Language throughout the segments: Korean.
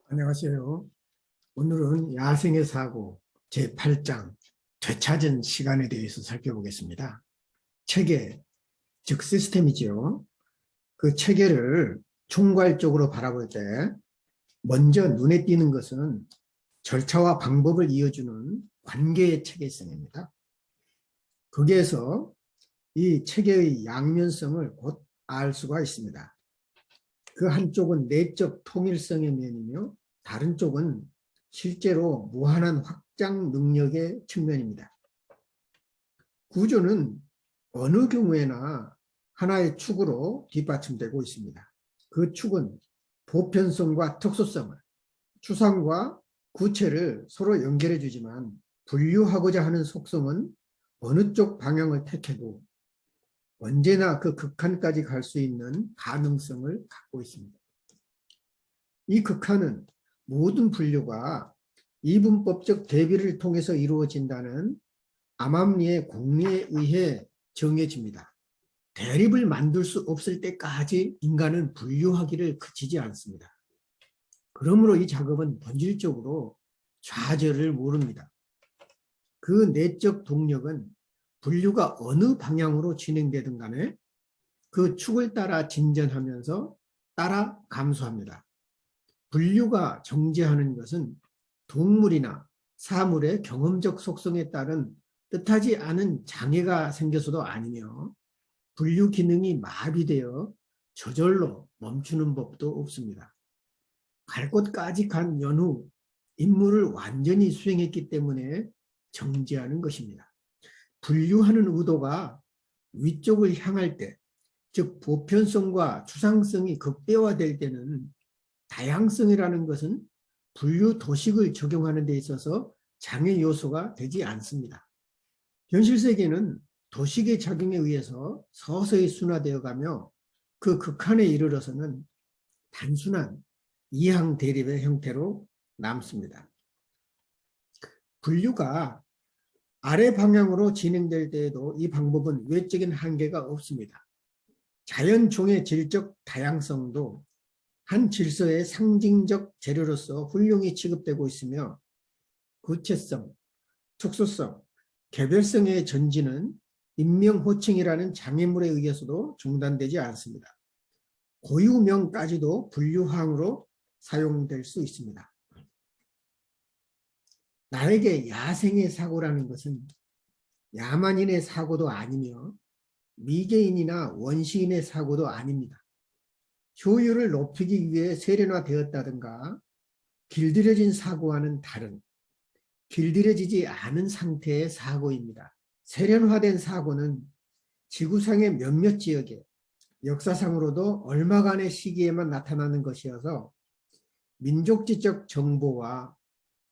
안녕하세요. 오늘은 야생의 사고 제8장 되찾은 시간에 대해서 살펴보겠습니다. 체계, 즉 시스템이죠. 그 체계를 총괄적으로 바라볼 때 먼저 눈에 띄는 것은 절차와 방법을 이어주는 관계의 체계성입니다. 거기에서 이 체계의 양면성을 곧 알 수가 있습니다. 그 한쪽은 내적 통일성의 면이며 다른 쪽은 실제로 무한한 확장 능력의 측면입니다. 구조는 어느 경우에나 하나의 축으로 뒷받침되고 있습니다. 그 축은 보편성과 특수성을, 추상과 구체를 서로 연결해 주지만 분류하고자 하는 속성은 어느 쪽 방향을 택해도 언제나 그 극한까지 갈 수 있는 가능성을 갖고 있습니다. 이 극한은 모든 분류가 이분법적 대비를 통해서 이루어진다는 암암리의 공리에 의해 정해집니다. 대립을 만들 수 없을 때까지 인간은 분류하기를 그치지 않습니다. 그러므로 이 작업은 본질적으로 좌절을 모릅니다. 그 내적 동력은 분류가 어느 방향으로 진행되든 간에 그 축을 따라 진전하면서 따라 감소합니다. 분류가 정죄하는 것은 동물이나 사물의 경험적 속성에 따른 뜻하지 않은 장애가 생겨서도 아니며 분류 기능이 마비되어 저절로 멈추는 법도 없습니다. 갈 곳까지 간 연후 임무를 완전히 수행했기 때문에 정죄하는 것입니다. 분류하는 의도가 위쪽을 향할 때, 즉 보편성과 추상성이 극대화될 때는 다양성이라는 것은 분류 도식을 적용하는 데 있어서 장애 요소가 되지 않습니다. 현실 세계는 도식의 작용에 의해서 서서히 순화되어 가며 그 극한에 이르러서는 단순한 이항 대립의 형태로 남습니다. 분류가 아래 방향으로 진행될 때에도 이 방법은 외적인 한계가 없습니다. 자연종의 질적 다양성도 한 질서의 상징적 재료로서 훌륭히 취급되고 있으며 구체성, 특수성, 개별성의 전진은 인명호칭이라는 장애물에 의해서도 중단되지 않습니다. 고유명까지도 분류항으로 사용될 수 있습니다. 나에게 야생의 사고라는 것은 야만인의 사고도 아니며 미개인이나 원시인의 사고도 아닙니다. 효율을 높이기 위해 세련화되었다든가 길들여진 사고와는 다른 길들여지지 않은 상태의 사고입니다. 세련화된 사고는 지구상의 몇몇 지역에 역사상으로도 얼마간의 시기에만 나타나는 것이어서 민족지적 정보와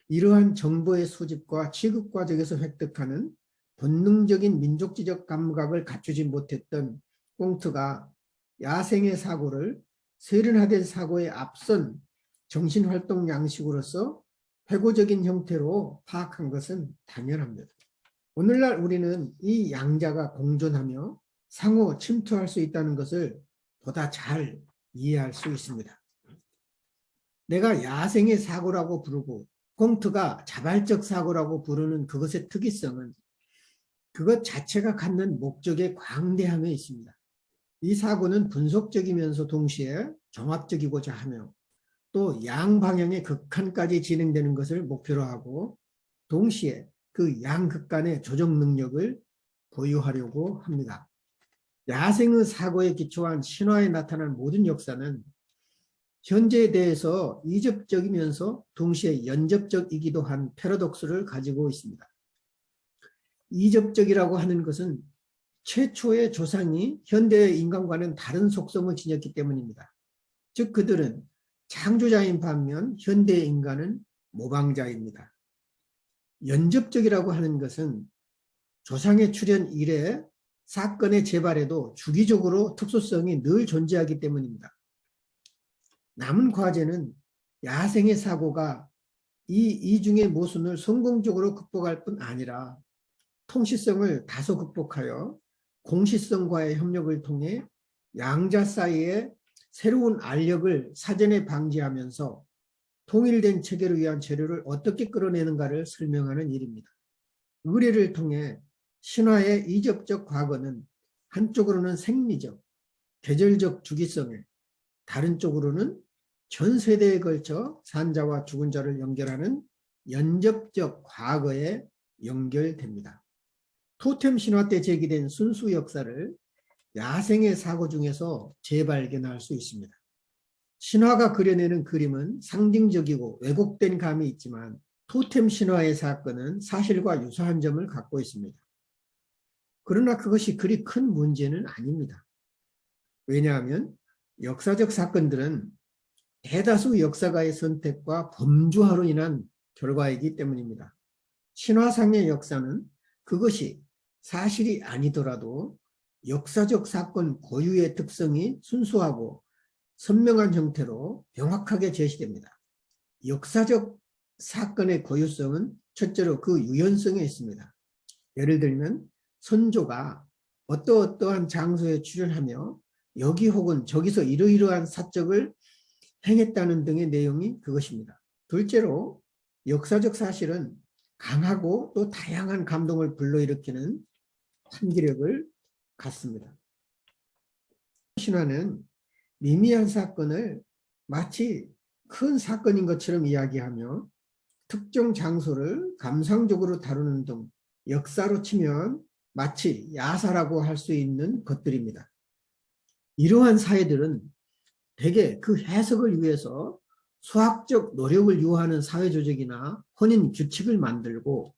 이러한 정보의 수집과 취급 과정에서 획득하는 본능적인 민족지적 감각을 갖추지 못했던 꽁트가 야생의 사고를 세련화된 사고에 앞선 정신활동 양식으로서 회고적인 형태로 파악한 것은 당연합니다. 오늘날 우리는 이 양자가 공존하며 상호 침투할 수 있다는 것을 보다 잘 이해할 수 있습니다. 내가 야생의 사고라고 부르고 꽁트가 자발적 사고라고 부르는 그것의 특이성은 그것 자체가 갖는 목적의 광대함에 있습니다. 이 사고는 분석적이면서 동시에 종합적이고자 하며 또 양방향의 극한까지 진행되는 것을 목표로 하고 동시에 그 양극간의 조정 능력을 보유하려고 합니다. 야생의 사고에 기초한 신화에 나타난 모든 역사는 현재에 대해서 이접적이면서 동시에 연접적이기도 한 패러독스를 가지고 있습니다. 이접적이라고 하는 것은 최초의 조상이 현대의 인간과는 다른 속성을 지녔기 때문입니다. 즉 그들은 창조자인 반면 현대의 인간은 모방자입니다. 연접적이라고 하는 것은 조상의 출현 이래 사건의 재발에도 주기적으로 특수성이 늘 존재하기 때문입니다. 남은 과제는 야생의 사고가 이 이중의 모순을 성공적으로 극복할 뿐 아니라 통시성을 다소 극복하여 공시성과의 협력을 통해 양자 사이에 새로운 알력을 사전에 방지하면서 통일된 체계를 위한 재료를 어떻게 끌어내는가를 설명하는 일입니다. 의례를 통해 신화의 이접적 과거는 한쪽으로는 생리적, 계절적 주기성에, 다른 쪽으로는 전 세대에 걸쳐 산자와 죽은 자를 연결하는 연접적 과거에 연결됩니다. 토템 신화 때 제기된 순수 역사를 야생의 사고 중에서 재발견할 수 있습니다. 신화가 그려내는 그림은 상징적이고 왜곡된 감이 있지만 토템 신화의 사건은 사실과 유사한 점을 갖고 있습니다. 그러나 그것이 그리 큰 문제는 아닙니다. 왜냐하면 역사적 사건들은 대다수 역사가의 선택과 범주화로 인한 결과이기 때문입니다. 신화상의 역사는 그것이 사실이 아니더라도 역사적 사건 고유의 특성이 순수하고 선명한 형태로 명확하게 제시됩니다. 역사적 사건의 고유성은 첫째로 그 유연성에 있습니다. 예를 들면 선조가 어떠한 장소에 출연하며 여기 혹은 저기서 이러이러한 사적을 행했다는 등의 내용이 그것입니다. 둘째로 역사적 사실은 강하고 또 다양한 감동을 불러일으키는 판기력을 갖습니다. 신화는 미미한 사건을 마치 큰 사건인 것처럼 이야기하며 특정 장소를 감상적으로 다루는 등 역사로 치면 마치 야사라고 할 수 있는 것들입니다. 이러한 사회들은 대개 그 해석을 위해서 수학적 노력을 요하는 사회조직이나 혼인 규칙을 만들고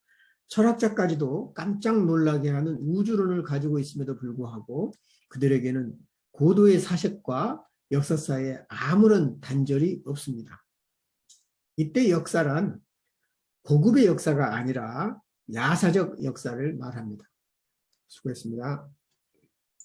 철학자까지도 깜짝 놀라게 하는 우주론을 가지고 있음에도 불구하고 그들에게는 고도의 사색과 역사사에 아무런 단절이 없습니다. 이때 역사란 고급의 역사가 아니라 야사적 역사를 말합니다. 수고했습니다.